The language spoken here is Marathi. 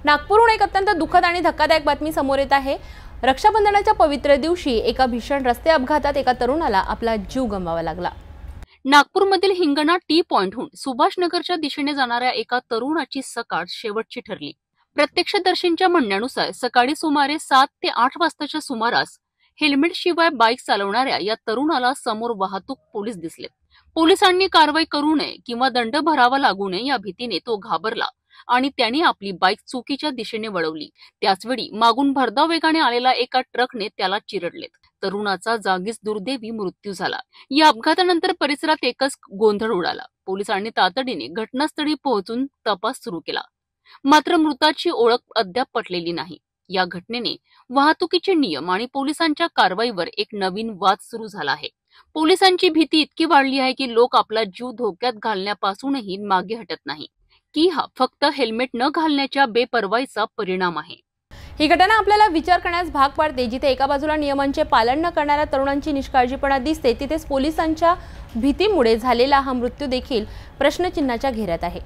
नागपूरहून एक अत्यंत दुःखद आणि धक्कादायक बातमी समोर येत आहे। रक्षाबंधनाच्या पवित्र दिवशी एका भीषण रस्ते अपघातात एका तरुणाला आपला जीव गमवावा लागला। नागपूरमधील हिंगणा टी पॉइंटहून सुभाषनगरच्या दिशेने जाणाऱ्या एका तरुणाची सकाळ शेवटची ठरली। प्रत्यक्षदर्शींच्या म्हणण्यानुसार सकाळी सुमारे 7 ते 8 वाजताच्या सुमारास हेल्मेट शिवाय बाईक चालवणाऱ्या या तरुणाला समोर वाहतूक पोलीस दिसले। पोलिसांनी कारवाई करू नये किंवा दंड भरावा लागू नये या भीतीने तो घाबरला आणि त्याने आपली बाईक चुकीच्या दिशेने वळवली। त्याचवेळी मागून भरधाव वेगाने आलेला एका ट्रकने त्याला चिरडले। तरुणाचा जागीच दुर्दैवी मृत्यू झाला। या अपघातानंतर परिसरात एकच गोंधळ उडाला। पोलिसांनी तातडीने घटनास्थळी पोहोचून तपास सुरू केला, मात्र मृताची ओळख अद्याप पटलेली नाही। या घटनेने वाहतुकीचे नियम आणि पोलिसांच्या कारवाईवर एक नवीन वाद सुरू झाला आहे। पोलिसांची भीती इतकी वाढली आहे की लोक आपला जीव धोक्यात घालण्यापासूनही मागे हटत नाही की हा फक्त हेल्मेट न घालण्याच्या बेपर्वाईचा परिणाम आहे। ही घटना आपल्याला विचार करण्यास भाग पाडते। जिथे एका बाजूला नियमांचे पालन न करणाऱ्या तरुणांची निष्काळजीपणा दिसते, तिथेच पोलिसांच्या भीतीमुळे झालेला हा मृत्यू देखील प्रश्नचिन्हाच्या घेऱ्यात आहे।